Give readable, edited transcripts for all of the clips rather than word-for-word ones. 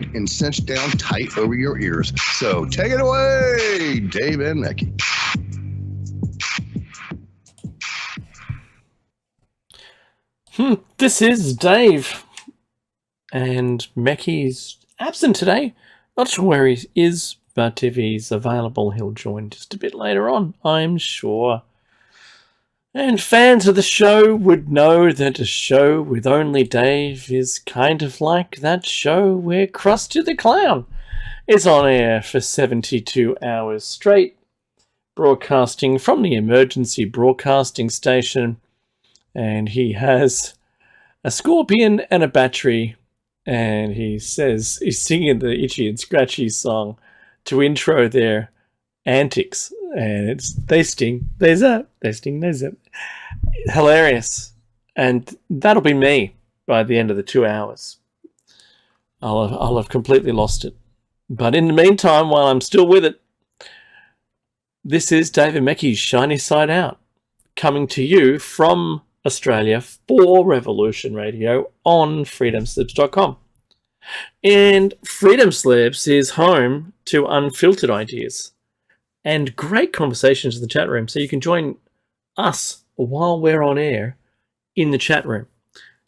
tight and cinched down tight over your ears. So take it away, Dave and Mecky. This is Dave, and Mecky's absent today. Not sure where he is, but if he's available, he'll join just a bit later on, I'm sure. And fans of the show would know that a show with only Dave is kind of like that show where Krusty the Clown is on air for 72 hours straight, broadcasting from the emergency broadcasting station. And he has a scorpion and a battery, and he says he's singing the Itchy and Scratchy song to intro their antics, and it's they sting, they zap, they sting, they zap. Hilarious. And that'll be me by the end of the 2 hours. I'll have completely lost it. But in the meantime, while I'm still with it, this is David Mecky's Shiny Side Out, coming to you from Australia for Revolution Radio on freedomslips.com. And Freedom Slips is home to unfiltered ideas and great conversations in the chat room, so you can join us while we're on air in the chat room.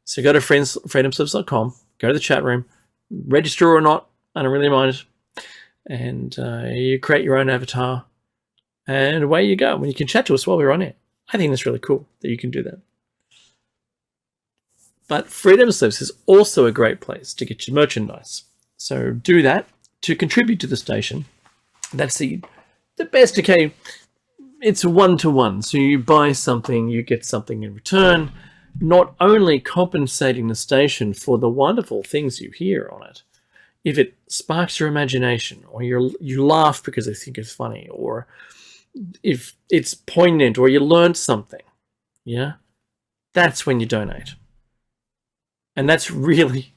So go to freedomslips.com, go to the chat room, register or not, I don't really mind, and you create your own avatar, and away you go. When you can chat to us while we're on air. I think that's really cool that you can do that. But Freedom Slips is also a great place to get your merchandise. So do that to contribute to the station. That's the best. Okay, it's one-to-one. So you buy something, you get something in return, not only compensating the station for the wonderful things you hear on it. If it sparks your imagination, or you laugh because they think it's funny, or if it's poignant, or you learned something, yeah, that's when you donate. And that's really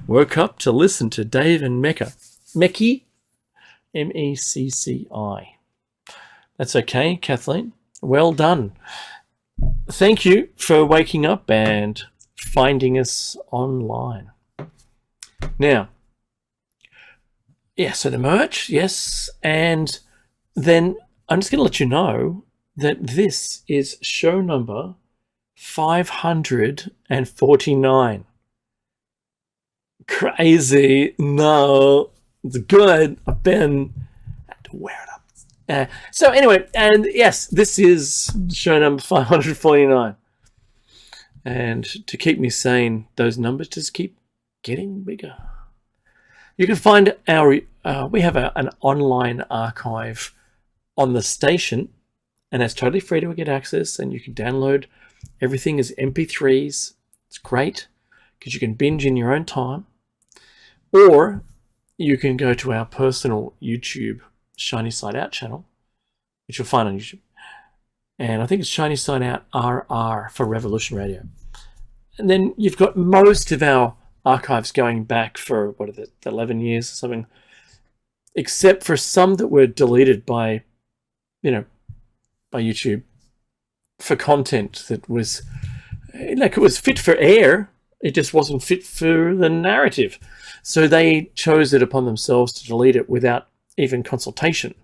woke up to listen to Dave and Mecky, M-E-C-C-I. That's okay, Kathleen. Well done. Thank you for waking up and finding us online. Now, yeah, so the merch, yes, and then I'm just going to let you know that this is show number 549. Crazy. No, it's good. I had to wear it up. So anyway, and yes, this is show number 549. And to keep me sane, those numbers just keep getting bigger. You can find we have an online archive on the station, and it's totally free to get access, and you can download everything as MP3s. It's great because you can binge in your own time. Or you can go to our personal YouTube Shiny Side Out channel, which you'll find on YouTube. And I think it's Shiny Side Out RR for Revolution Radio. And then you've got most of our archives going back for, 11 years or something, except for some that were deleted by YouTube for content that was it was fit for air. It just wasn't fit for the narrative. So they chose it upon themselves to delete it without even consultation.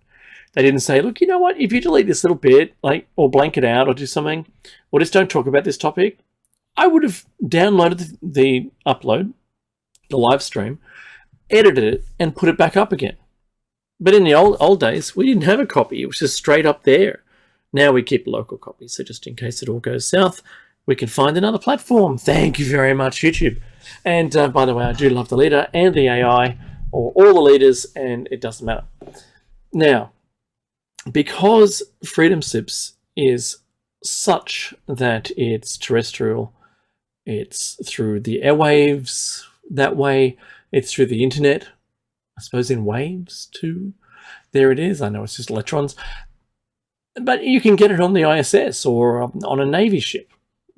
They didn't say, look, you know what, if you delete this little bit, or blank it out or do something, or just don't talk about this topic, I would have downloaded the upload, the live stream, edited it, and put it back up again. But in the old days, we didn't have a copy. It was just straight up there. Now we keep local copies, so just in case it all goes south, we can find another platform. Thank you very much, YouTube. And by the way, I do love the leader and the AI, or all the leaders, and it doesn't matter. Now, because Freedom Slips is such that it's terrestrial, it's through the airwaves that way, it's through the internet, I suppose in waves too. There it is. I know it's just electrons. But you can get it on the ISS or on a Navy ship,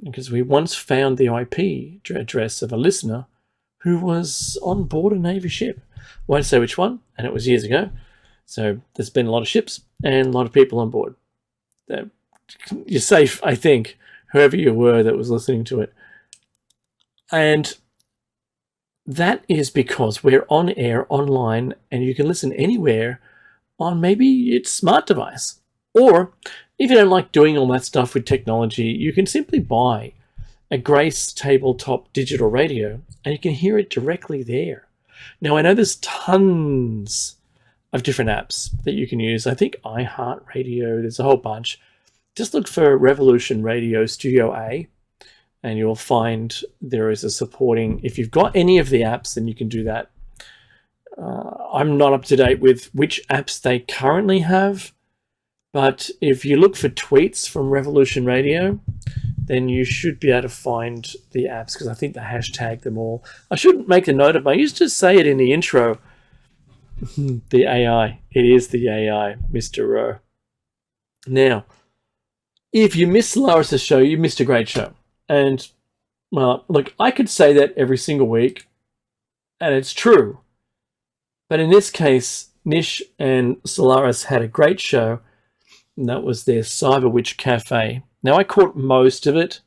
because we once found the IP address of a listener who was on board a Navy ship. Won't say which one, and it was years ago. So there's been a lot of ships and a lot of people on board. You're safe, I think, whoever you were that was listening to it. And that is because we're on air online and you can listen anywhere on maybe its smart device. Or if you don't like doing all that stuff with technology, you can simply buy a Grace tabletop digital radio and you can hear it directly there. Now, I know there's tons of different apps that you can use. I think iHeartRadio, there's a whole bunch. Just look for Revolution Radio Studio A and you'll find there is a supporting, if you've got any of the apps, then you can do that. I'm not up to date with which apps they currently have, but if you look for tweets from Revolution Radio, then you should be able to find the apps, because I think they hashtag them all. I shouldn't make a note of it. I used to say it in the intro. The AI. It is the AI, Mr. Rowe. Now, if you missed Solaris' show, you missed a great show. And, well, look, I could say that every single week, and it's true. But in this case, Nish and Solaris had a great show, and that was their Cyber Witch Cafe. Now, I caught most of it,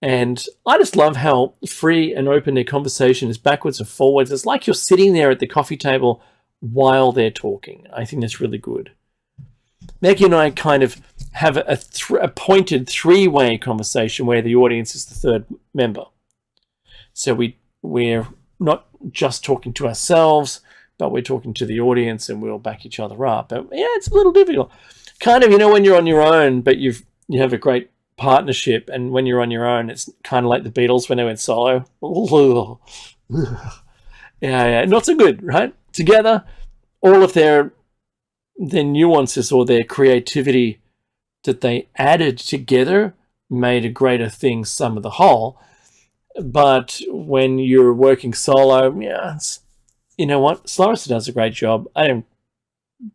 and I just love how free and open their conversation is, backwards and forwards. It's like you're sitting there at the coffee table while they're talking. I think that's really good. Maggie and I kind of have a pointed three-way conversation where the audience is the third member. So we're not just talking to ourselves, but we're talking to the audience and we'll back each other up. But yeah, it's a little difficult. Kind of, when you're on your own, but you have a great partnership, and when you're on your own, it's kind of like the Beatles when they went solo. Yeah, not so good, right? Together, all of their nuances or their creativity that they added together made a greater thing, sum of the whole. But when you're working solo, yeah, you know what? Solaris does a great job. I don't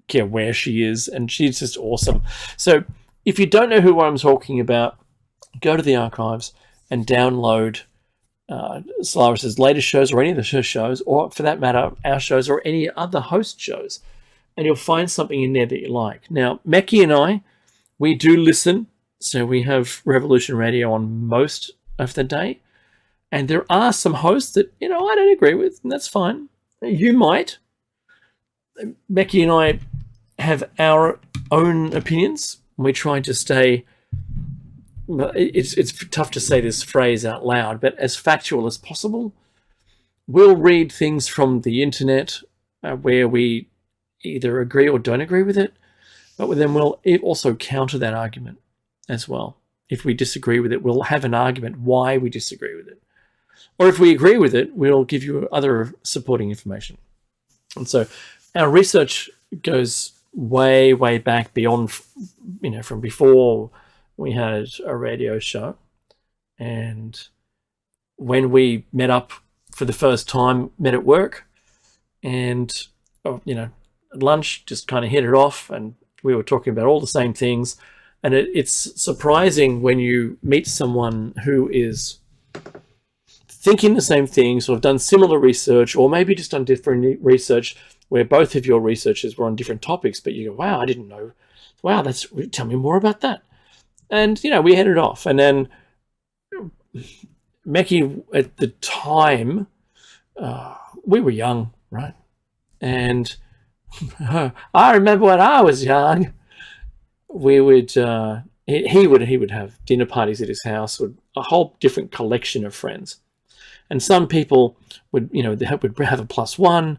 care where she is, and she's just awesome. So if you don't know who I'm talking about, go to the archives and download Solaris's latest shows, or any of the shows, or for that matter, our shows or any other host shows, and you'll find something in there that you like. Now, Mackie and I, we do listen, so we have Revolution Radio on most of the day, and there are some hosts that, I don't agree with, and that's fine. You might. Mackie and I have our own opinions. We try to stay, it's tough to say this phrase out loud, but as factual as possible. We'll read things from the internet where we either agree or don't agree with it, but then we'll also counter that argument as well. If we disagree with it, we'll have an argument why we disagree with it. Or if we agree with it, we'll give you other supporting information. And so our research goes way, way back beyond, from before we had a radio show. And when we met up for the first time, met at work, and, at lunch, just kind of hit it off, and we were talking about all the same things. And it's surprising when you meet someone who is thinking the same things, or have done similar research, or maybe just done different research where both of your researches were on different topics, but you go, wow, I didn't know. Wow, tell me more about that. And, we headed off. And then Mackie, at the time, we were young, right? And I remember when I was young, we would, he would have dinner parties at his house with a whole different collection of friends. And some people would, they would have a +1.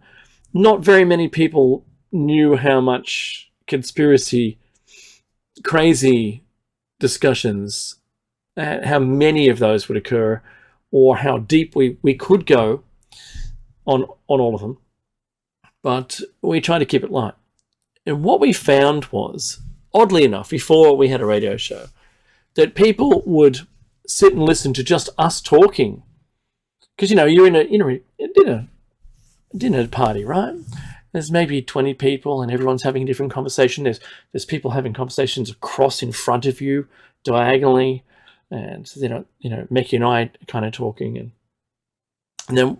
Not very many people knew how much conspiracy, crazy discussions, how many of those would occur, or how deep we could go on all of them. But we tried to keep it light. And what we found was, oddly enough, before we had a radio show, that people would sit and listen to just us talking. Because, you're in a dinner party, right? There's maybe 20 people and everyone's having a different conversation. There's people having conversations across in front of you, diagonally, and Mackie and I kind of talking. And then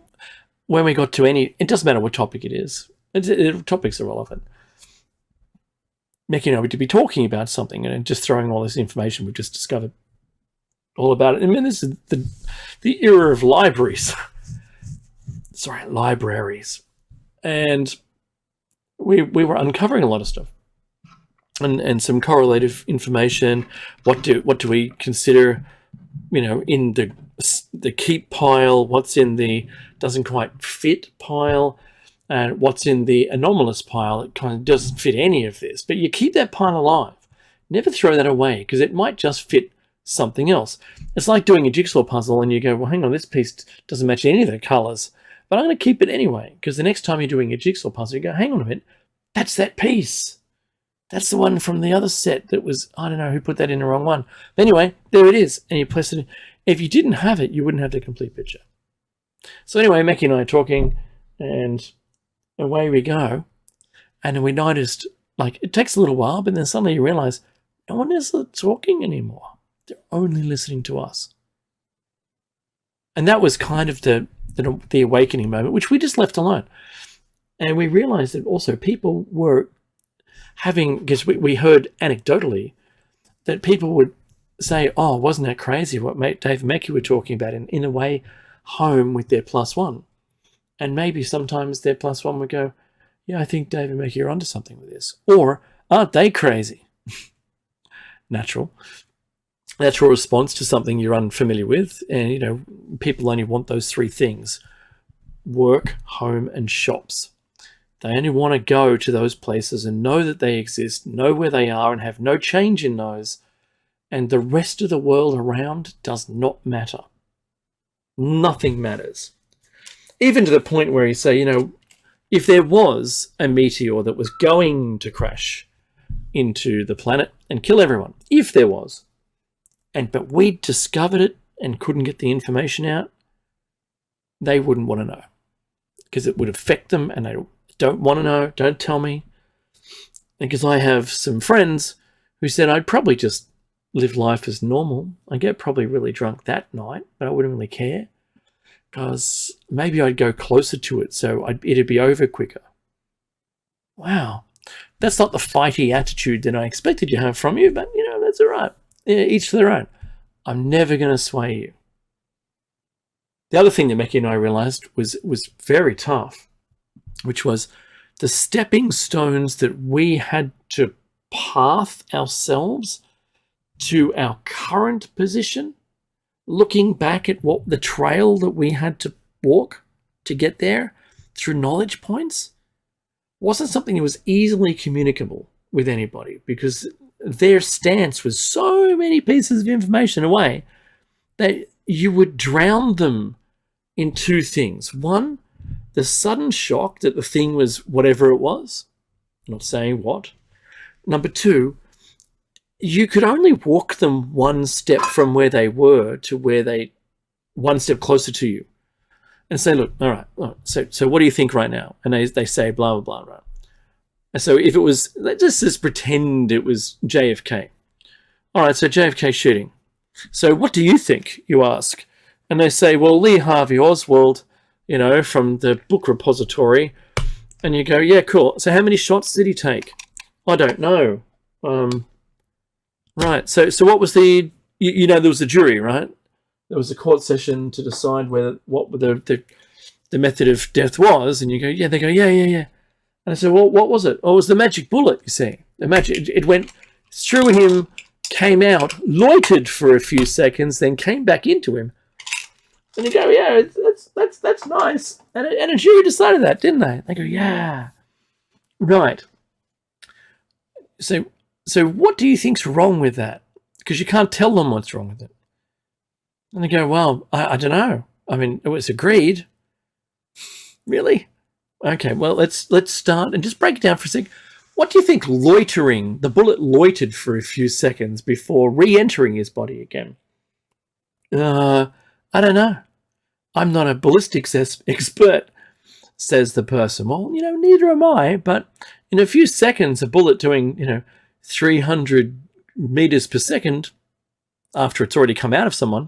when we got to it doesn't matter what topic it is. Topics are relevant. Mackie and I would be talking about something and just throwing all this information we've just discovered all about it. I mean, this is the era of libraries. libraries, and we were uncovering a lot of stuff, and some correlative information. What do we consider, in the keep pile? What's in the doesn't quite fit pile? And what's in the anomalous pile? It kind of doesn't fit any of this, but you keep that pile alive. Never throw that away, because it might just fit something else. It's like doing a jigsaw puzzle and you go, well, hang on, this piece doesn't match any of the colors, but I'm going to keep it anyway, because the next time you're doing a jigsaw puzzle, you go, hang on a minute, that's that piece. That's the one from the other set that was, I don't know who put that in the wrong one. But anyway, there it is, and you place it in. If you didn't have it, you wouldn't have the complete picture. So anyway, Mackie and I are talking, and away we go. And then we noticed, like, it takes a little while, but then suddenly you realize no one is talking anymore. They're only listening to us. And that was kind of the awakening moment, which we just left alone. And we realized that also people were having, because we heard anecdotally that people would say, oh, wasn't that crazy what Dave and Mackie were talking about in a way home with their +1. And maybe sometimes their +1 would go, yeah, I think Dave and Mackie are onto something with this. Or, aren't they crazy? Natural response to something you're unfamiliar with. And, people only want those 3 things: work, home, and shops. They only want to go to those places and know that they exist, know where they are, and have no change in those. And the rest of the world around does not matter. Nothing matters. Even to the point where you say, if there was a meteor that was going to crash into the planet and kill everyone, if there was, but we discovered it and couldn't get the information out, they wouldn't want to know, because it would affect them, and they don't want to know. Don't tell me. And because I have some friends who said I'd probably just live life as normal. I get probably really drunk that night, but I wouldn't really care, because maybe I'd go closer to it, so it'd be over quicker. Wow. That's not the fighty attitude that I expected you to have from you, but, that's all right. Each to their own. I'm never going to sway you. The other thing that Mackie and I realized was very tough, which was the stepping stones that we had to path ourselves to our current position, looking back at what the trail that we had to walk to get there through knowledge points, wasn't something that was easily communicable with anybody, because their stance was so many pieces of information away that you would drown them in 2 things. One, the sudden shock that the thing was whatever it was, not saying what. Number 2, you could only walk them one step from where they were to where one step closer to you, and say, look, all right, so what do you think right now? And they say blah, blah, blah, right? And so if it was, let's just pretend it was JFK. All right, so JFK shooting. So what do you think, you ask? And they say, well, Lee Harvey Oswald, from the book repository. And you go, yeah, cool. So how many shots did he take? I don't know. Right. So what was there was a jury, right? There was a court session to decide what the method of death was, and you go, yeah. They go, yeah. And I said, well, what was it? Oh, it was the magic bullet. You see, it went through him, came out, loitered for a few seconds, then came back into him. And you go, yeah, that's nice. And a jury decided that, didn't they? They go, yeah, right. So what do you think's wrong with that? Because you can't tell them what's wrong with it. And they go, well, I don't know. I mean, it was agreed. Really? Okay, well, let's start and just break it down for a sec. What do you think loitering, the bullet loitered for a few seconds before re-entering his body again? I don't know. I'm not a ballistics expert, says the person. Well, neither am I, but in a few seconds, a bullet doing, 300 meters per second after it's already come out of someone,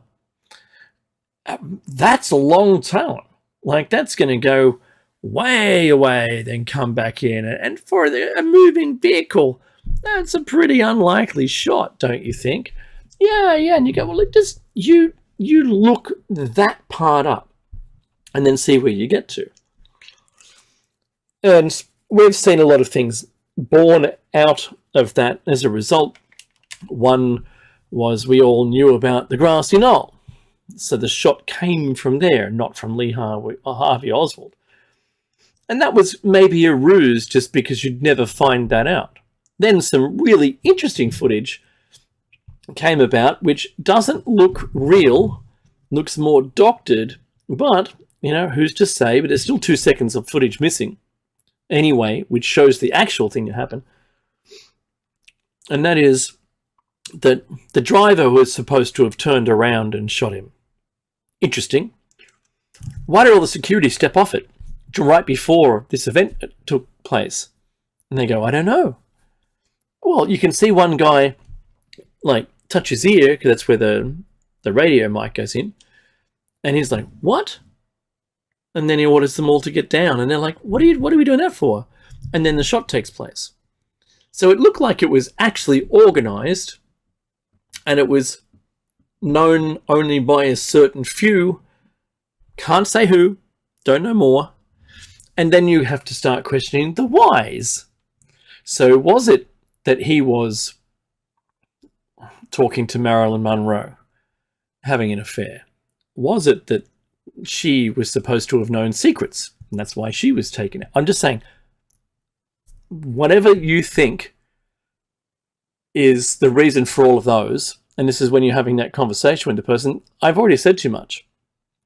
that's a long time. Like, that's going to go way away, then come back in. And for a moving vehicle, that's a pretty unlikely shot, don't you think? Yeah. And you go, well, you look that part up. and then see where you get to. And we've seen a lot of things born out of that as a result. One was we all knew about the grassy knoll. So the shot came from there, not from Lee Harvey Oswald. And that was maybe a ruse just because you'd never find that out. Then some really interesting footage came about which doesn't look real, looks more doctored, but, who's to say, but there's still 2 seconds of footage missing anyway, which shows the actual thing that happened. And that is that the driver was supposed to have turned around and shot him. Interesting. Why did all the security step off it right before this event took place? And they go, I don't know. Well, you can see one guy touch his ear, because that's where the radio mic goes in, and he's like, what? And then he orders them all to get down, and they're like, what are we doing that for? And then the shot takes place. So it looked like it was actually organized, and it was known only by a certain few. Can't say who, don't know more. And then you have to start questioning the whys. So was it that he was talking to Marilyn Monroe, having an affair? Was it that she was supposed to have known secrets, and that's why she was taken out? I'm just saying, whatever you think is the reason for all of those, and this is when you're having that conversation with the person, I've already said too much.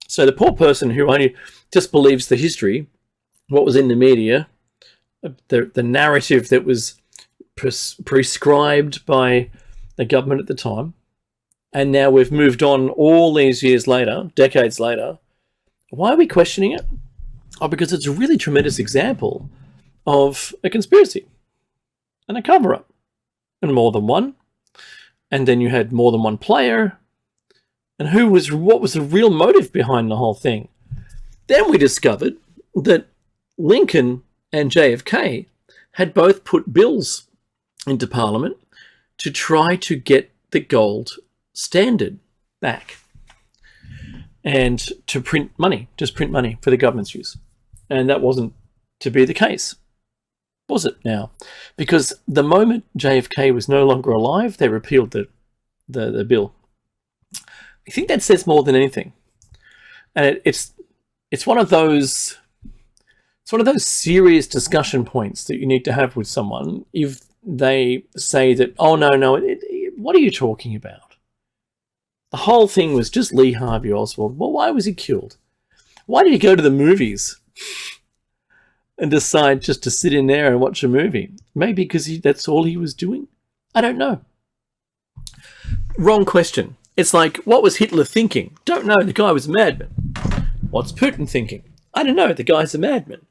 So the poor person who only just believes the history, what was in the media, the narrative that was prescribed by the government at the time, and now we've moved on all these years later, decades later. Why are we questioning it? Oh, because it's a really tremendous example of a conspiracy and a cover-up, and more than one. And then you had more than one player, and what was the real motive behind the whole thing? Then we discovered that Lincoln and JFK had both put bills into Parliament to try to get the gold standard back and to print money for the government's use. And that wasn't to be the case, was it now? Because the moment JFK was no longer alive, they repealed the bill. I think that says more than anything. And it's one of those serious discussion points that you need to have with someone if they say that, oh, no, what are you talking about? The whole thing was just Lee Harvey Oswald. Well, why was he killed? Why did he go to the movies and decide just to sit in there and watch a movie? Maybe because that's all he was doing? I don't know. Wrong question. It's like, what was Hitler thinking? Don't know. The guy was a madman. What's Putin thinking? I don't know. The guy's a madman.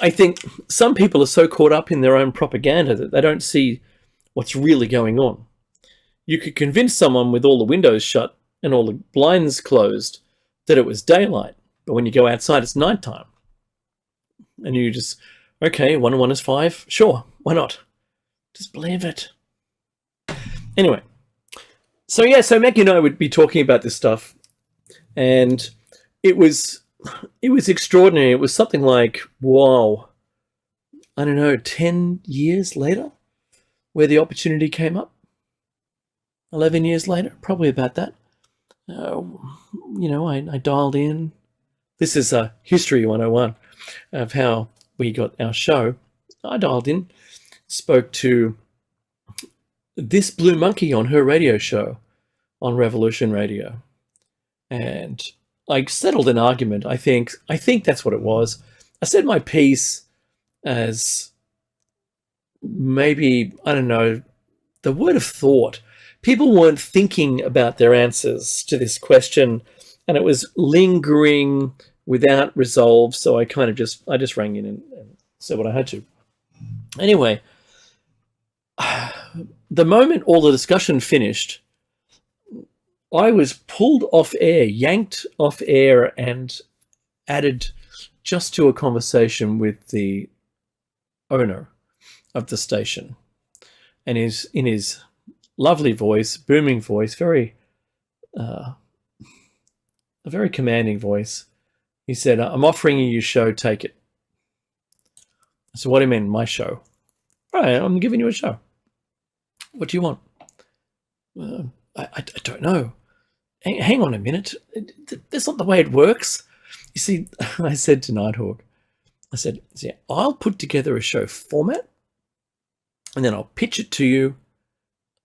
I think some people are so caught up in their own propaganda that they don't see what's really going on. You could convince someone with all the windows shut and all the blinds closed that it was daylight, but when you go outside, it's nighttime. And you just, okay, 1 and 1 is 5. Sure, why not? Just believe it. Anyway, so Meg and I would be talking about this stuff, and it was extraordinary. It was something like, wow, I don't know, 10 years later, where the opportunity came up. 11 years later, probably about that. I dialed in. This is History 101 of how we got our show. I dialed in, spoke to this Blue Monkey on her radio show on Revolution Radio, and I settled an argument. I think that's what it was. I said my piece as maybe, I don't know, the word of thought. People weren't thinking about their answers to this question, and it was lingering without resolve. So I just rang in and said what I had to. Anyway, the moment all the discussion finished, I was pulled off air, yanked off air, and added just to a conversation with the owner of the station. And in his lovely voice, booming voice, very a very commanding voice. He said, "I'm offering you your show, take it." I said, "What do you mean, my show?" "All right, I'm giving you a show. What do you want?" I don't know. Hang on a minute. That's not the way it works. You see, I said to Nighthawk, I said, "See, I'll put together a show format, and then I'll pitch it to you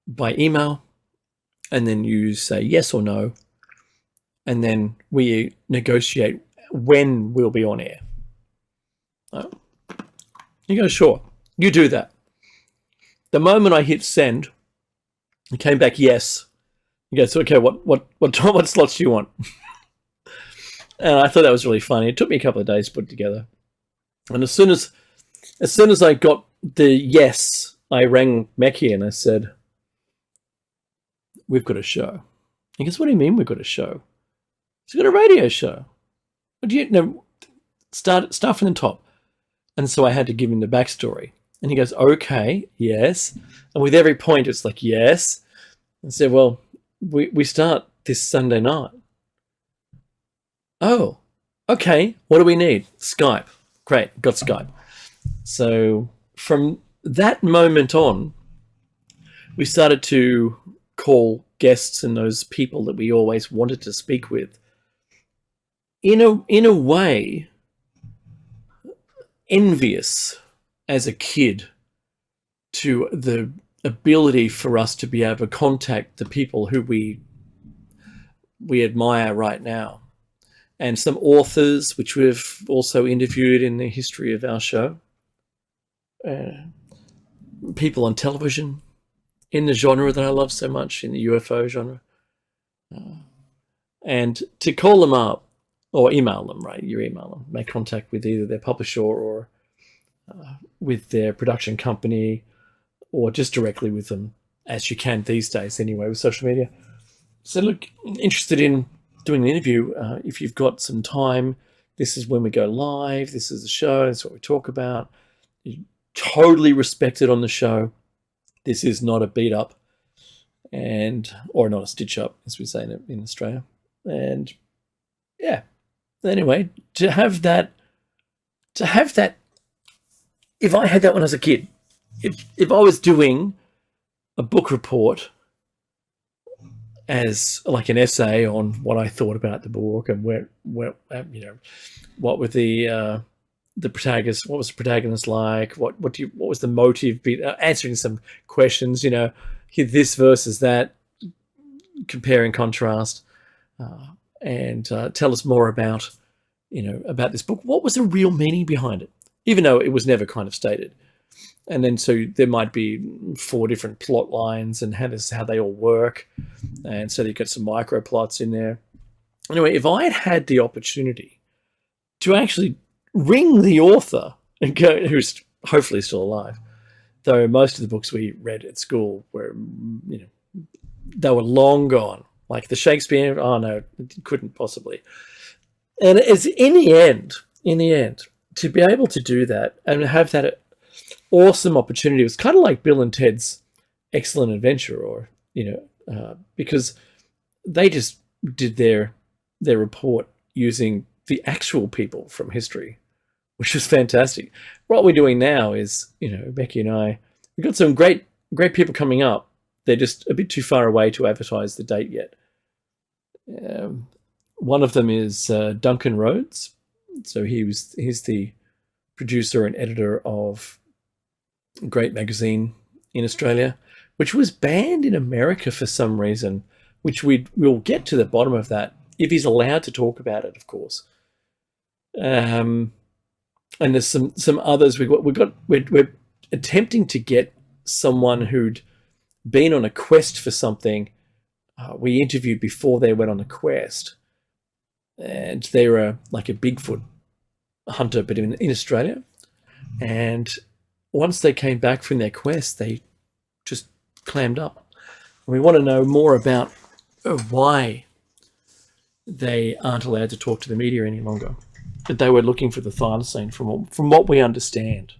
by email, and then you say yes or no, and then we negotiate when we'll be on air." Oh. He goes, "Sure, you do that." The moment I hit send, it came back yes. He goes, "Okay, what slots do you want?" And I thought that was really funny. It took me a couple of days to put it together. And as soon as I got the yes, I rang Meki and I said, "We've got a show." He goes, "What do you mean we've got a show?" "He's got a radio show." "What do you know?" Start from the top. And so I had to give him the backstory. And he goes, "Okay, yes." And with every point, it's like, yes. I said, "Well, we start this Sunday night." "Oh, okay. What do we need?" "Skype." "Great, got Skype." So from that moment on, we started to call guests and those people that we always wanted to speak with. In a way, envious as a kid to the ability for us to be able to contact the people who we admire right now, and some authors which we've also interviewed in the history of our show, people on television in the genre that I love so much, in the UFO genre, and to call them up or email them, right? You email them, make contact with either their publisher or with their production company, or just directly with them, as you can these days anyway with social media. So look, interested in doing an interview, if you've got some time, this is when we go live, this is the show, that's what we talk about. You're totally respected on the show. This is not a beat up, or not a stitch up, as we say in Australia. And yeah, anyway, to have that, if I had that when I was a kid, if I was doing a book report as like an essay on what I thought about the book and where what were the protagonist, what was the protagonist like, what was the motive, answering some questions, this versus that, compare and contrast, and tell us more about this book. What was the real meaning behind it, even though it was never kind of stated. And then so there might be 4 different plot lines and how they all work, and so you get some micro plots in there. Anyway, if I had the opportunity to actually ring the author and go, who's hopefully still alive, though most of the books we read at school were, they were long gone. Like the Shakespeare, oh no, it couldn't possibly. And it's in the end, to be able to do that and have that awesome opportunity, it was kind of like Bill and Ted's Excellent Adventure, or because they just did their report using the actual people from history, which is fantastic. What we're doing now is, Becky and I, we've got some great people coming up. They're just a bit too far away to advertise the date yet. One of them is Duncan Rhodes. So he's the producer and editor of a great magazine in Australia, which was banned in America for some reason, which we'll get to the bottom of that, if he's allowed to talk about it, of course. And there's some others. We're attempting to get someone who'd been on a quest for something. We interviewed before they went on the quest, and they were like a Bigfoot hunter, but in Australia. And once they came back from their quest, they just clammed up. And we want to know more about why they aren't allowed to talk to the media any longer. But they were looking for the thylacine, from what we understand,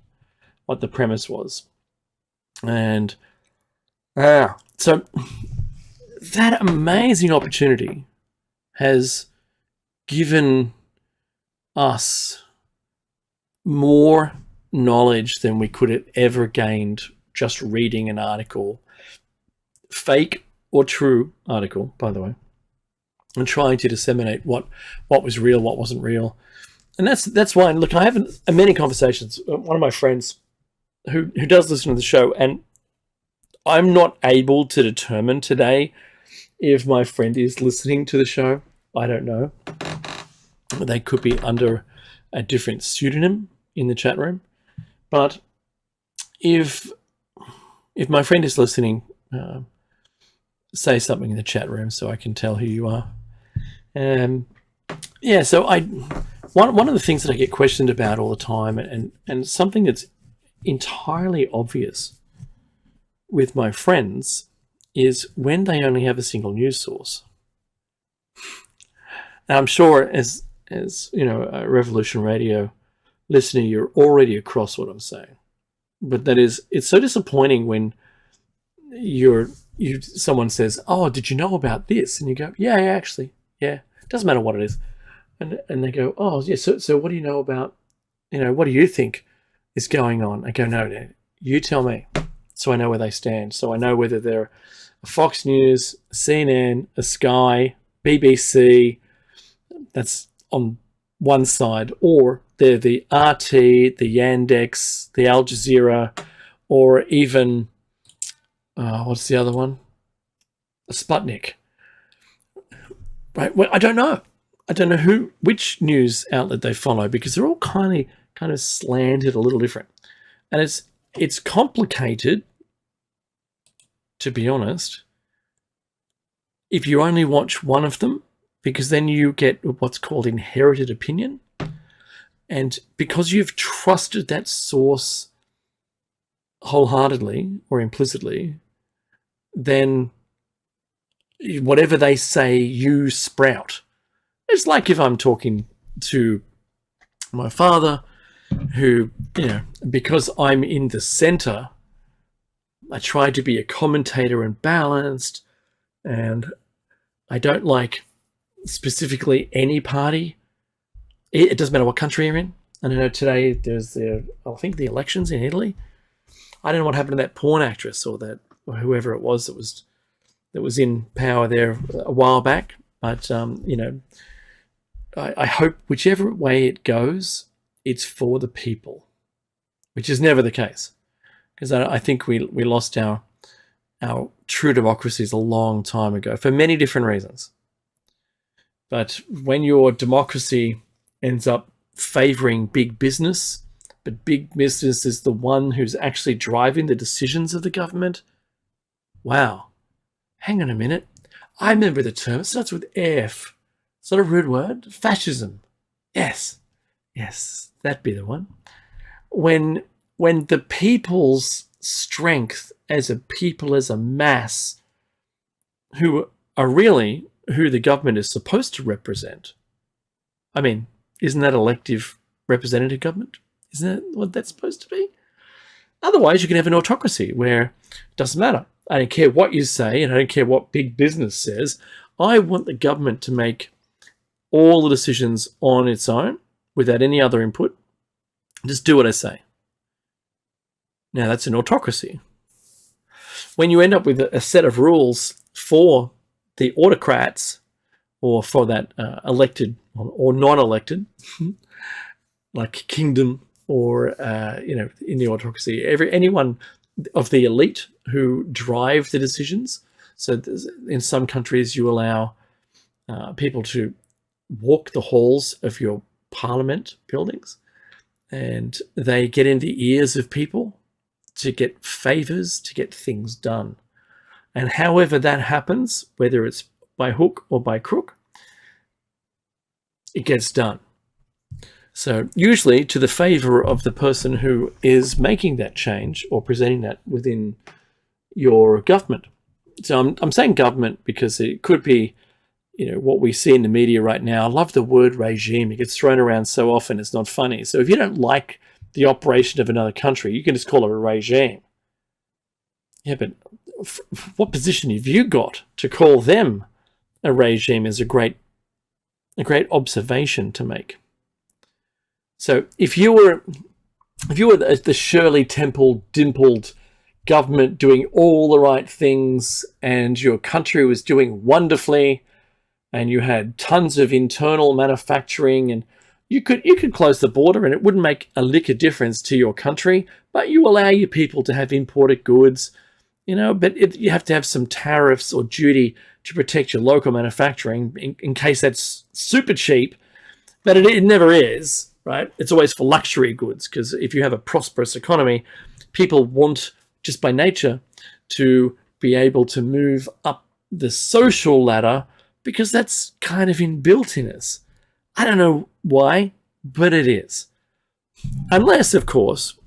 what the premise was. And so that amazing opportunity has given us more knowledge than we could have ever gained just reading an article, fake or true article, by the way, and trying to disseminate what was real, what wasn't real. And that's why, look, I have many conversations. One of my friends who does listen to the show, and I'm not able to determine today if my friend is listening to the show. I don't know. They could be under a different pseudonym in the chat room. But if my friend is listening, say something in the chat room so I can tell who you are. Yeah, so one of the things that I get questioned about all the time, and something that's entirely obvious with my friends, is when they only have a single news source. Now, I'm sure as you know, a Revolution Radio listener, you're already across what I'm saying. But it's so disappointing when someone says, "Oh, did you know about this?" And you go, "Yeah, actually, yeah." It doesn't matter what it is. And they go, "Oh, yeah, so what do you know about, what do you think is going on?" I go, no, you tell me, so I know where they stand. So I know whether they're a Fox News, CNN, a Sky, BBC, that's on one side, or they're the RT, the Yandex, the Al Jazeera, or even, what's the other one? Sputnik. Right? Well, I don't know. I don't know which news outlet they follow, because they're all kind of slanted a little different. And it's complicated, to be honest, if you only watch one of them, because then you get what's called inherited opinion. And because you've trusted that source wholeheartedly or implicitly, then whatever they say, you sprout. It's like if I'm talking to my father, who, because I'm in the center, I try to be a commentator and balanced, and I don't like specifically any party. It doesn't matter what country you're in. And I know today there's the elections in Italy. I don't know what happened to that porn actress or whoever it was that was in power there a while back. But I hope whichever way it goes, it's for the people, which is never the case, because I think we lost our true democracies a long time ago for many different reasons. But when your democracy ends up favoring big business, but big business is the one who's actually driving the decisions of the government, wow, hang on a minute. I remember the term. It starts with F. It's not a rude word. Fascism. Yes, that'd be the one. When the people's strength as a people, as a mass, who are really who the government is supposed to represent. I mean, isn't that elective representative government? Isn't that what that's supposed to be? Otherwise, you can have an autocracy where it doesn't matter. I don't care what you say, and I don't care what big business says. I want the government to make all the decisions on its own without any other input. Just do what I say. Now, that's an autocracy. When you end up with a set of rules for the autocrats, or for that elected or non-elected, like kingdom, or in the autocracy, anyone of the elite who drive the decisions. So in some countries, you allow people to walk the halls of your parliament buildings, and they get in the ears of people to get favors, to get things done. And however that happens, whether it's by hook or by crook, it gets done. So usually to the favor of the person who is making that change or presenting that within your government. So I'm saying government because it could be, what we see in the media right now. I love the word regime. It gets thrown around so often, it's not funny. So if you don't like the operation of another country, you can just call it a regime. Yeah, but what position have you got to call them a regime is a great a great observation to make. So if you were the Shirley Temple dimpled government doing all the right things, and your country was doing wonderfully, and you had tons of internal manufacturing, and you could close the border and it wouldn't make a lick of difference to your country, but you allow your people to have imported goods, but you have to have some tariffs or duty to protect your local manufacturing in case that's super cheap, but it never is, right? It's always for luxury goods, because if you have a prosperous economy, people want, just by nature, to be able to move up the social ladder, because that's kind of inbuilt in us. I don't know why, but it is. Unless, of course,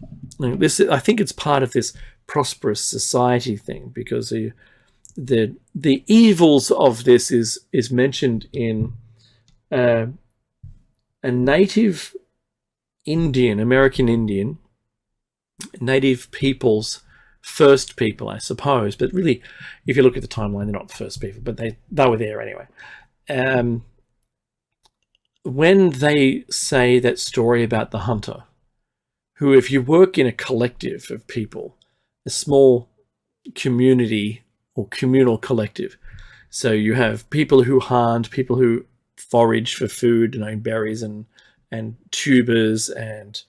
I think it's part of this prosperous society thing, because the evils of this is mentioned in a native American Indian, native people's first people, I suppose. But really, if you look at the timeline, they're not the first people, but they were there anyway. When they say that story about the hunter, who, if you work in a collective of people, a small community or communal collective, so you have people who hunt, people who forage for food, berries and tubers and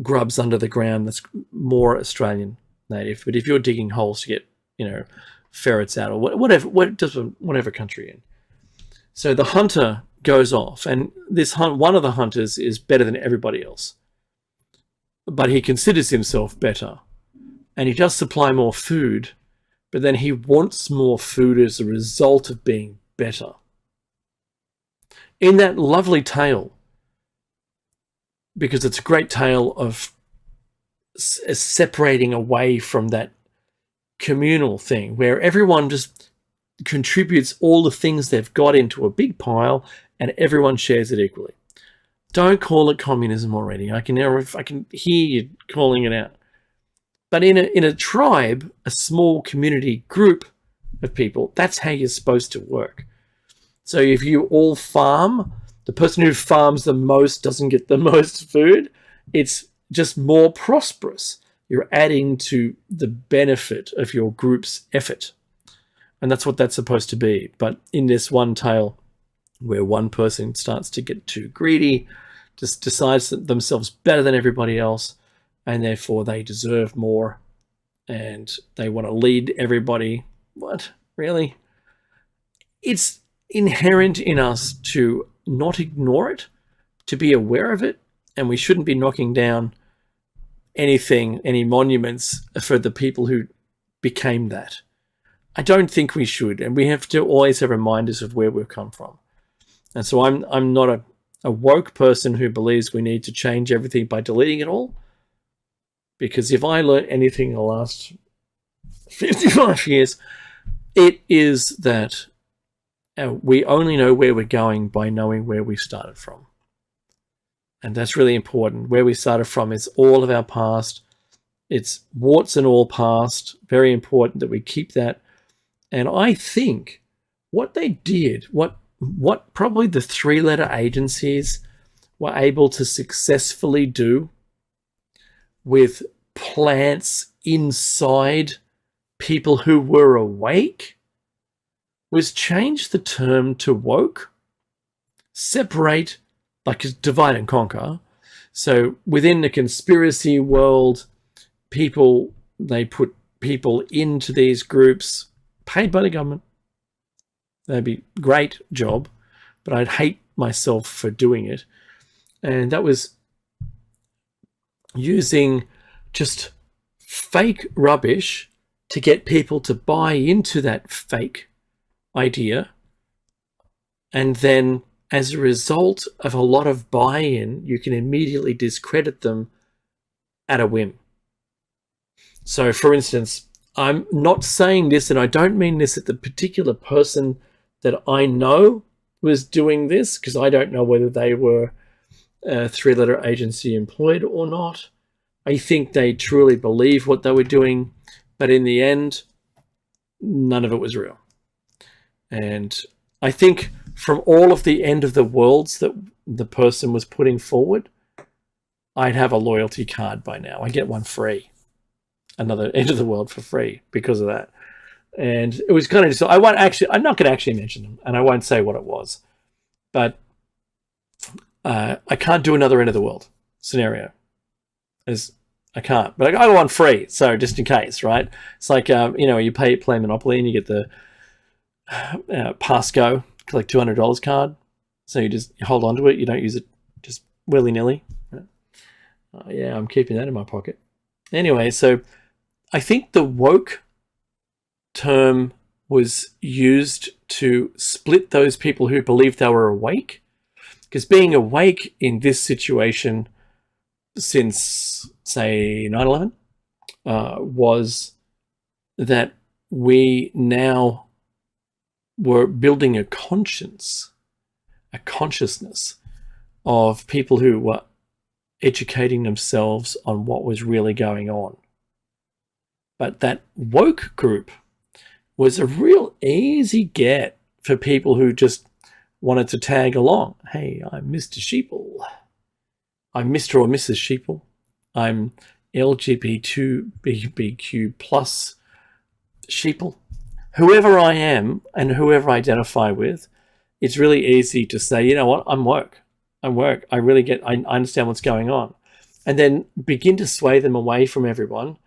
grubs under the ground. That's more Australian native. But if you're digging holes to get ferrets out, or whatever country you're in, so the hunter goes off, and one of the hunters is better than everybody else, but he considers himself better, and he does supply more food, but then he wants more food as a result of being better. In that lovely tale, because it's a great tale of separating away from that communal thing where everyone just contributes all the things they've got into a big pile and everyone shares it equally. Don't call it communism already. I can hear you calling it out. But in a tribe, a small community group of people, that's how you're supposed to work. So if you all farm, the person who farms the most doesn't get the most food. It's just more prosperous. You're adding to the benefit of your group's effort. And that's what that's supposed to be. But in this one tale, where one person starts to get too greedy, just decides themselves better than everybody else, and therefore they deserve more, and they want to lead everybody. What? Really? It's inherent in us to not ignore it, to be aware of it, and we shouldn't be knocking down any monuments for the people who became that. I don't think we should, and we have to always have reminders of where we've come from. And so I'm not a woke person who believes we need to change everything by deleting it all, because if I learned anything in the last 55 years, it is that we only know where we're going by knowing where we started from. And that's really important. Where we started from is all of our past. It's warts and all past. Very important that we keep that. And I think what they did, what probably the three-letter agencies were able to successfully do with plants inside people who were awake was change the term to woke, separate, like divide and conquer. So within the conspiracy world, they put people into these groups paid by the government. That'd be a great job, but I'd hate myself for doing it. And that was using just fake rubbish to get people to buy into that fake idea. And then as a result of a lot of buy-in, you can immediately discredit them at a whim. So for instance, I'm not saying this, and I don't mean this at the particular person that I know was doing this, because I don't know whether they were a three-letter agency employed or not. I think they truly believe what they were doing, but in the end, none of it was real. And I think from all of the end of the worlds that the person was putting forward, I'd have a loyalty card by now. I get one free, another end of the world for free because of that. And it was kind of just, I'm not going to actually mention them, and I won't say what it was, but I can't do another end of the world scenario. I can't, but I got one free, so just in case, right? It's like you play Monopoly and you get the Passco, like $200 card, so you hold on to it, you don't use it just willy nilly. Right? Yeah, I'm keeping that in my pocket. Anyway, so I think the woke term was used to split those people who believed they were awake, because being awake in this situation since, say, 9/11 was that we now were building a consciousness of people who were educating themselves on what was really going on. But that woke group was a real easy get for people who just wanted to tag along. Hey, I'm Mr. Sheeple. I'm Mr. or Mrs. Sheeple. I'm LGBTQ plus Sheeple. Whoever I am and whoever I identify with, it's really easy to say, you know what, I'm woke. I understand what's going on. And then begin to sway them away from everyone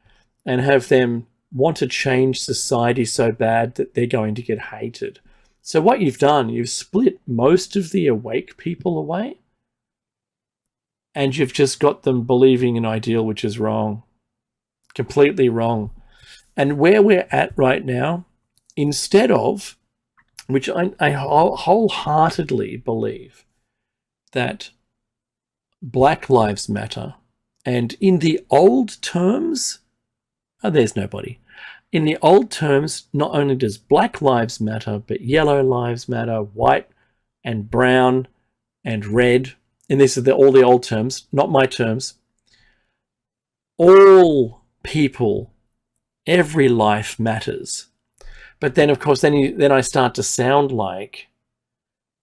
and have them want to change society so bad that they're going to get hated. So what you've done, you've split most of the awake people away, and you've just got them believing an ideal which is wrong, completely wrong. And where we're at right now, instead of, which I wholeheartedly believe, that Black Lives Matter, and in the old terms, there's nobody. In the old terms, not only does Black Lives Matter, but Yellow Lives Matter, white and brown and red, and these are all the old terms, not my terms. All people, every life matters. But then, of course, then I start to sound like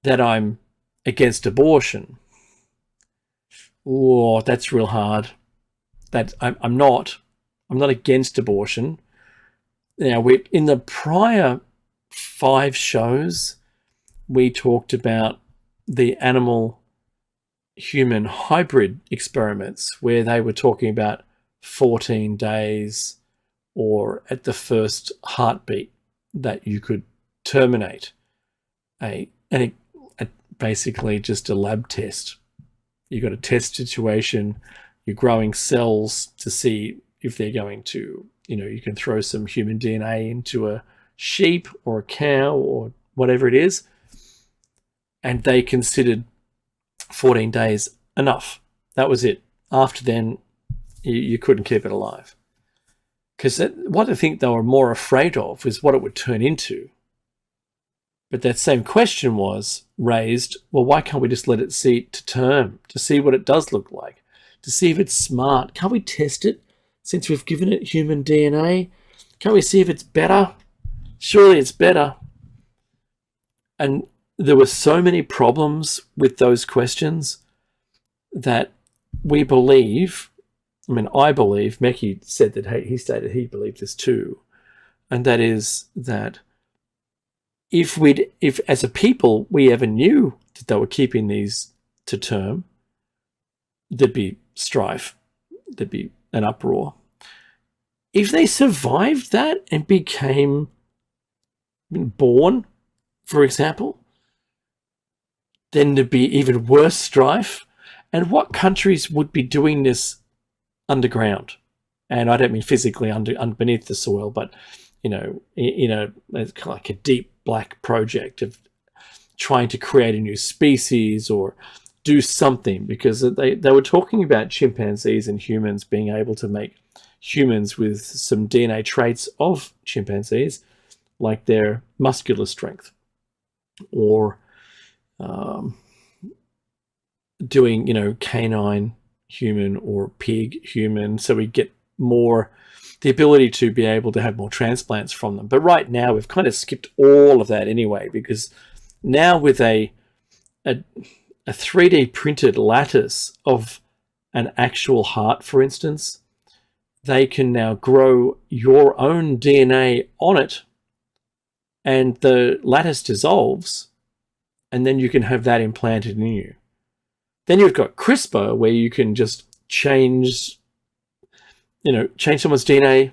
that I'm against abortion. Oh, that's real hard. That I'm not against abortion. Now, in the prior 5 shows, we talked about the animal-human hybrid experiments where they were talking about 14 days or at the first heartbeat that you could terminate basically just a lab test. You've got a test situation, you're growing cells to see if they're going to, you can throw some human DNA into a sheep or a cow or whatever it is, and they considered 14 days enough. That was it. After then, you couldn't keep it alive. Because what I think they were more afraid of was what it would turn into. But that same question was raised, well, why can't we just let it see to term, to see what it does look like, to see if it's smart? Can't we test it since we've given it human DNA? Can't we see if it's better? Surely it's better. And there were so many problems with those questions that we believe, I believe, Mekhi said that he stated he believed this too, and that is that if as a people we ever knew that they were keeping these to term, there'd be strife, there'd be an uproar. If they survived that and became born, for example, then there'd be even worse strife. And what countries would be doing this underground? And I don't mean physically beneath the soil, but it's like a deep black project of trying to create a new species or do something, because they were talking about chimpanzees and humans being able to make humans with some DNA traits of chimpanzees, like their muscular strength, or doing, canine human or pig human, so we get more the ability to be able to have more transplants from them. But right now we've kind of skipped all of that anyway, because Now with a 3D printed lattice of an actual heart, for instance, they can now grow your own DNA on it, and the lattice dissolves, and then you can have that implanted in you. Then you've got CRISPR, where you can just change someone's DNA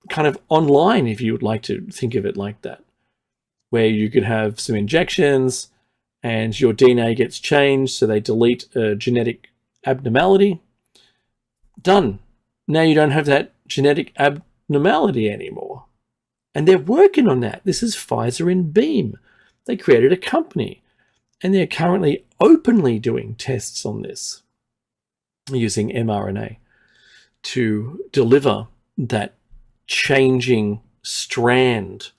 kind of online, if you would like to think of it like that, where you could have some injections and your DNA gets changed, so they delete a genetic abnormality. Done. Now you don't have that genetic abnormality anymore. And they're working on that. This is Pfizer and Beam. They created a company, and they're currently openly doing tests on this using mRNA to deliver that changing strand.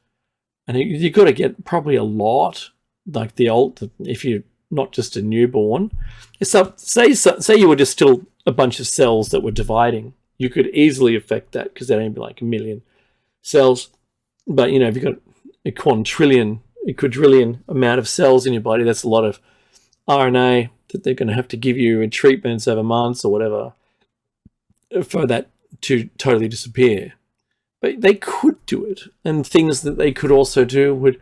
And you've got to get probably a lot, like if you're not just a newborn. Say you were just still a bunch of cells that were dividing, you could easily affect that, because there'd only be like 1 million cells. But if you've got a quadrillion amount of cells in your body, that's a lot of RNA that they're going to have to give you in treatments over months or whatever for that to totally disappear. But they could do it. And things that they could also do would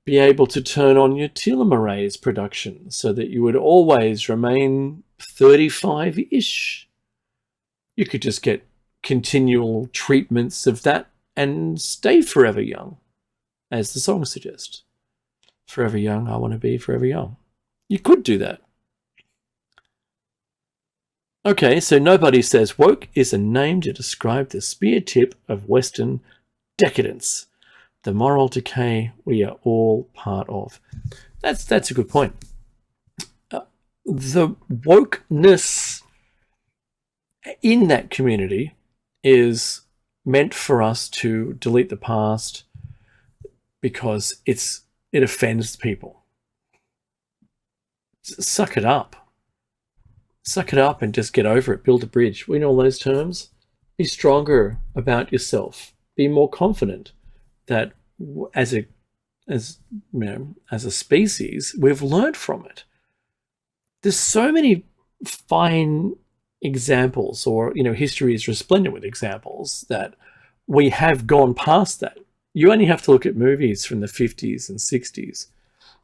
be able to turn on your telomerase production so that you would always remain 35-ish. You could just get continual treatments of that and stay forever young, as the song suggests. Forever young, I want to be forever young. You could do that. Okay, so Nobody Says Woke is a name to describe the spear tip of Western decadence, the moral decay we are all part of. That's a good point. The wokeness in that community is meant for us to delete the past because it offends people. Suck it up. Suck it up and just get over it. Build a bridge. We know all those terms. Be stronger about yourself. Be more confident that as a species, we've learned from it. There's so many fine examples, or history is resplendent with examples that we have gone past that. You only have to look at movies from the 50s and 60s.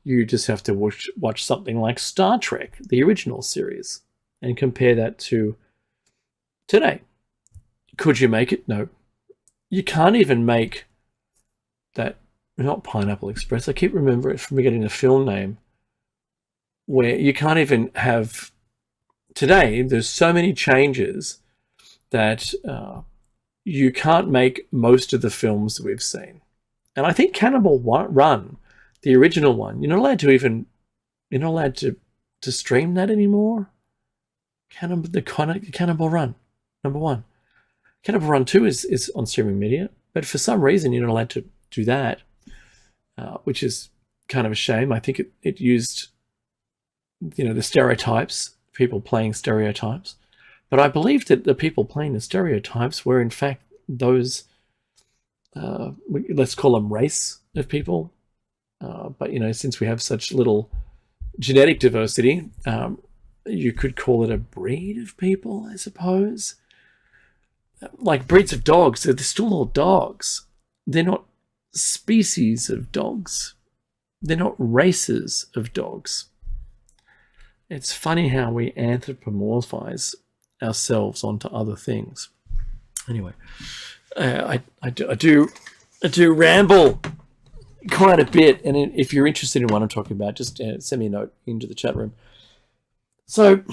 You just have to watch something like Star Trek, the original series, and compare that to today. Could you make it? No. You can't even make that, not Pineapple Express. I keep forgetting the film name, where you can't even have, today, there's so many changes that you can't make most of the films that we've seen. And I think Cannibal Run, the original one, you're not allowed to stream that anymore. Cannibal Run, number 1. Cannibal Run 2 is on streaming media, but for some reason you're not allowed to do that, which is kind of a shame. I think it used, the stereotypes, people playing stereotypes. But I believe that the people playing the stereotypes were in fact those, let's call them race of people. But, since we have such little genetic diversity, you could call it a breed of people, I suppose. Like breeds of dogs, they're still all dogs. They're not species of dogs. They're not races of dogs. It's funny how we anthropomorphize ourselves onto other things. Anyway, I do ramble quite a bit, and if you're interested in what I'm talking about, just send me a note into the chat room. So,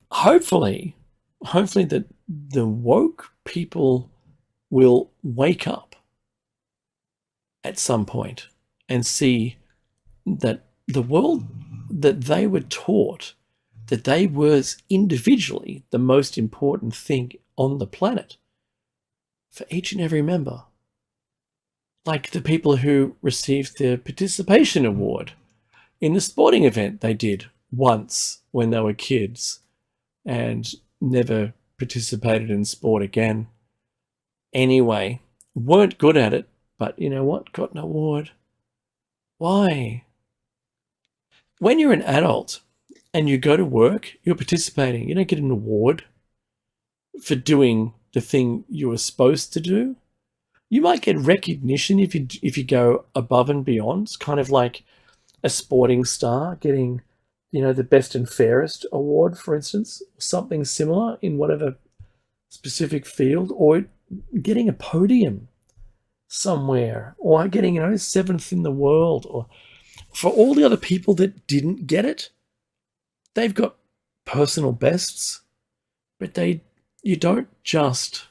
hopefully that the woke people will wake up at some point and see that the world that they were taught, that they was individually the most important thing on the planet for each and every member. Like the people who received the participation award in the sporting event they did once when they were kids and never participated in sport again. Anyway, weren't good at it, but you know what? Got an award. Why? When you're an adult and you go to work, you're participating. You don't get an award for doing the thing you were supposed to do. You might get recognition if you go above and beyond. It's kind of like a sporting star getting, the best and fairest award, for instance, something similar in whatever specific field, or getting a podium somewhere, or getting, seventh in the world, or for all the other people that didn't get it, they've got personal bests, but you don't just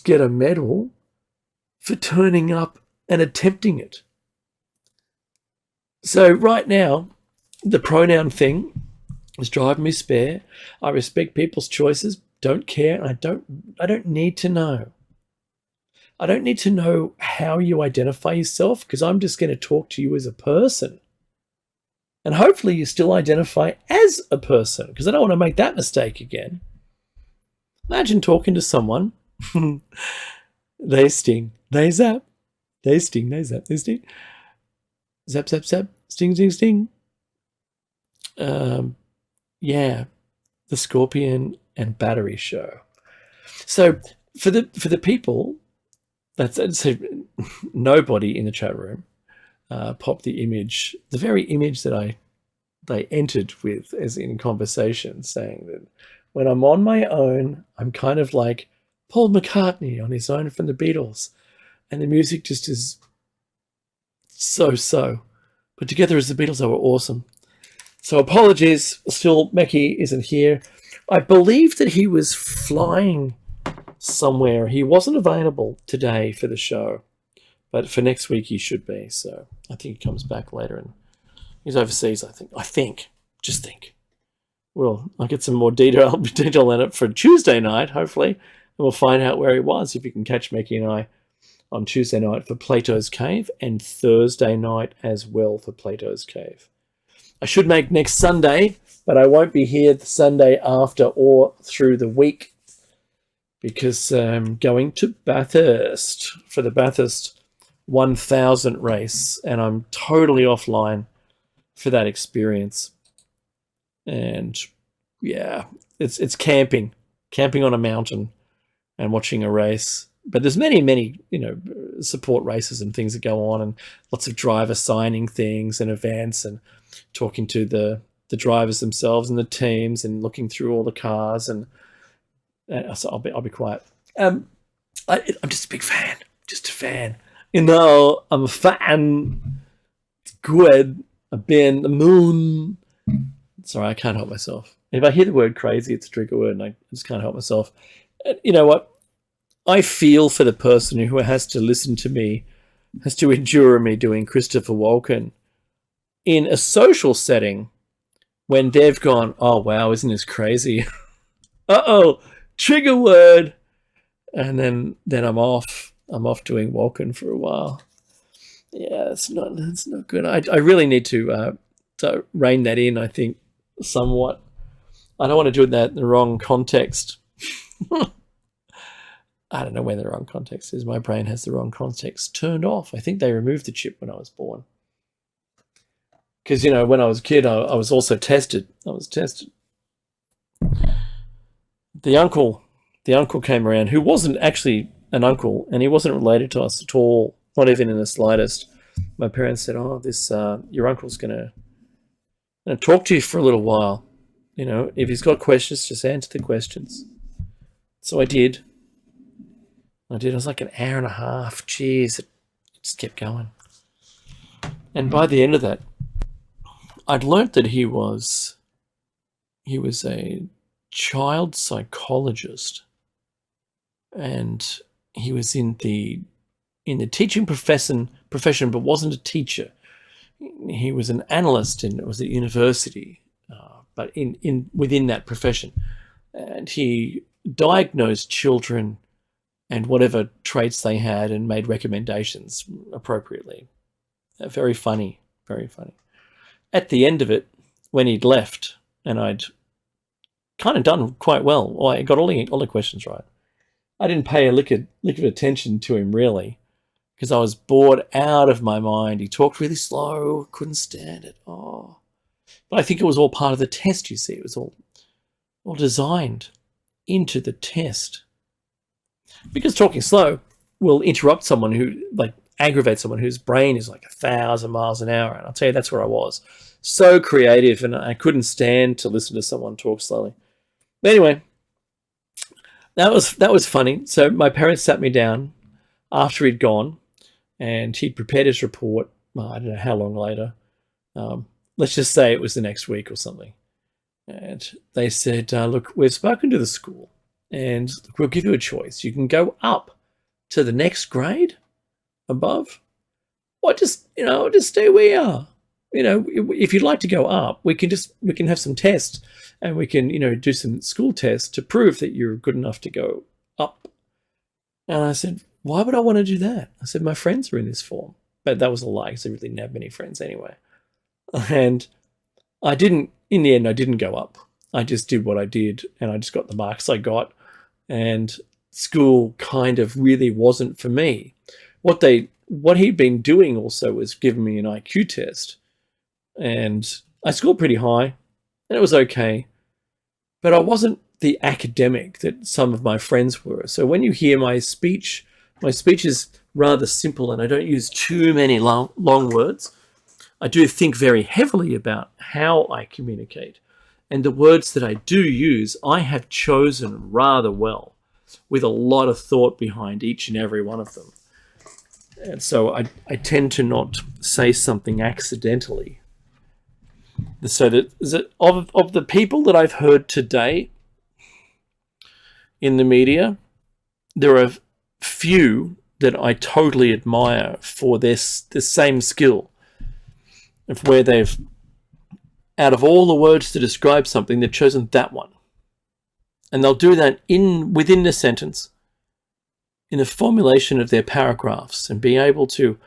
get a medal for turning up and attempting it. So right now, the pronoun thing is driving me spare. I respect people's choices, don't care. I don't need to know. I don't need to know how you identify yourself, because I'm just going to talk to you as a person. And hopefully you still identify as a person, because I don't want to make that mistake again. Imagine talking to someone. They sting, they zap. They sting, they zap, they sting. Zap, zap, zap. Sting, sting, sting. Yeah, the Scorpion and Battery show. So for the people, so nobody in the chat room popped the image, the very image that they entered with as in conversation, saying that when I'm on my own, I'm kind of like Paul McCartney on his own from the Beatles, and the music just is so. But together as the Beatles, they were awesome. So apologies, still Meki isn't here. I believe that he was flying somewhere. He wasn't available today for the show, but for next week he should be. So I think he comes back later, and he's overseas, I think. Just think. Well, I'll get some more detail on it for Tuesday night, hopefully, and we'll find out where he was, if you can catch Meki and I on Tuesday night for Plato's Cave, and Thursday night as well for Plato's Cave. I should make next Sunday, but I won't be here the Sunday after or through the week, because I'm going to Bathurst for the Bathurst 1000 race, and I'm totally offline for that experience. And yeah, it's camping on a mountain and watching a race. But there's many support races and things that go on, and lots of driver signing things and events, and talking to the drivers themselves and the teams, and looking through all the cars. And so I'll be quiet. I'm just a big fan, just a fan. I'm a fan. It's good. I've been the moon. Sorry, I can't help myself. If I hear the word crazy, it's a trigger word, and I just can't help myself. And you know what? I feel for the person who has to listen to me, has to endure me doing Christopher Walken in a social setting when they've gone, oh, wow, isn't this crazy? Uh-oh, trigger word. And then I'm off. I'm off doing Walken for a while. Yeah, it's not good. I really need to rein that in, I think, somewhat. I don't want to do that in the wrong context. I don't know when the wrong context is. My brain has the wrong context turned off. I think they removed the chip when I was born. Because, when I was a kid, I was also tested. I was tested. The uncle came around, who wasn't actually an uncle, and he wasn't related to us at all, not even in the slightest. My parents said, oh, this your uncle's going to talk to you for a little while. If he's got questions, just answer the questions. So I did. It was like an hour and a half. Jeez, it just kept going. And by the end of that, I'd learnt that he was a child psychologist, and he was in the teaching profession, but wasn't a teacher. He was an analyst and was at university, but within that profession, and he diagnosed children and whatever traits they had, and made recommendations appropriately. Very funny, very funny. At the end of it, when he'd left, and I'd kind of done quite well, I got all the questions right. I didn't pay a lick of attention to him, really, because I was bored out of my mind. He talked really slow, couldn't stand it. Oh, but I think it was all part of the test. You see, it was all designed into the test, because talking slow will interrupt someone who, like, aggravate someone whose brain is like 1,000 miles an hour. And I'll tell you, that's where I was. So creative, and I couldn't stand to listen to someone talk slowly. But anyway, that was funny. So my parents sat me down after he'd gone, and he'd prepared his report. Well, I don't know how long later. Let's just say it was the next week or something. And they said, look, we've spoken to the school, and we'll give you a choice. You can go up to the next grade above, or just stay where you are. If you'd like to go up, we can have some tests, and we can, do some school tests to prove that you're good enough to go up. And I said, why would I want to do that? I said, my friends are in this form. But that was a lie, because I really didn't have many friends anyway. And in the end, I didn't go up. I just did what I did, and I just got the marks I got. And school kind of really wasn't for me. What he'd been doing also was giving me an IQ test. And I scored pretty high, and it was okay. But I wasn't the academic that some of my friends were. So when you hear my speech is rather simple, and I don't use too many long words. I do think very heavily about how I communicate. And the words that I do use, I have chosen rather well, with a lot of thought behind each and every one of them. And so I tend to not say something accidentally. So that of the people that I've heard today in the media, there are few that I totally admire for the same skill, of where they've, out of all the words to describe something, they've chosen that one. And they'll do that within the sentence, in the formulation of their paragraphs, and be able to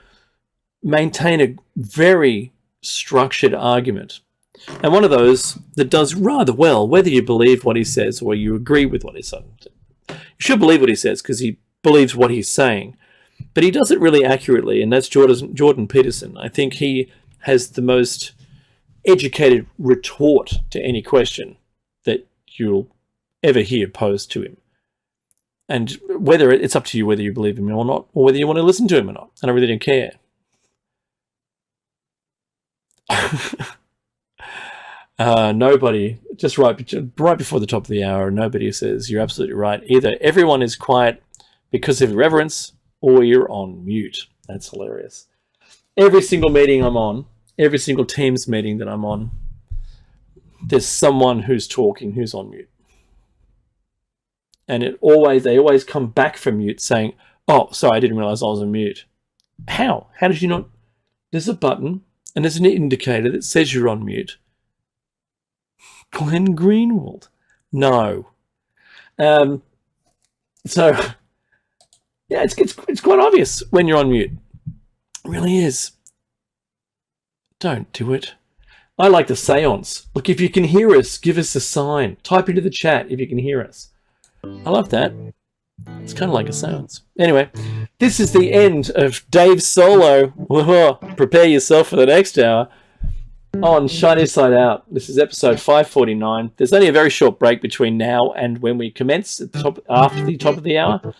maintain a very structured argument. And one of those that does rather well, whether you believe what he says or you agree with what he says. You should believe what he says, because he believes what he's saying. But he does it really accurately, and that's Jordan Peterson. I think he has the most educated retort to any question that you'll ever hear posed to him. And whether it's up to you whether you believe him or not, or whether you want to listen to him or not. And I really don't care. Nobody, just right before the top of the hour, nobody says you're absolutely right. Either everyone is quiet because of irreverence, or you're on mute. That's hilarious. Every single meeting I'm on, every single Teams meeting that I'm on, there's someone who's talking who's on mute. And they always come back from mute saying, oh, sorry, I didn't realize I was on mute. How? How did you not? There's a button, and there's an indicator that says you're on mute. Glenn Greenwald. No. So, yeah, it's quite obvious when you're on mute. It really is. Don't do it. I like the seance. Look, if you can hear us, give us a sign. Type into the chat if you can hear us. I love that. It's kind of like a seance. Anyway, this is the end of Dave's solo. Prepare yourself for the next hour on Shiny Side Out. This is episode 549. There's only a very short break between now and when we commence after the top of the hour.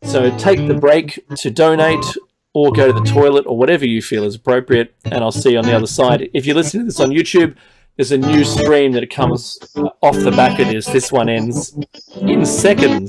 So take the break to donate or go to the toilet or whatever you feel is appropriate, and I'll see you on the other side. If you're listening to this on YouTube, there's a new stream that comes off the back of this. This one ends in seconds.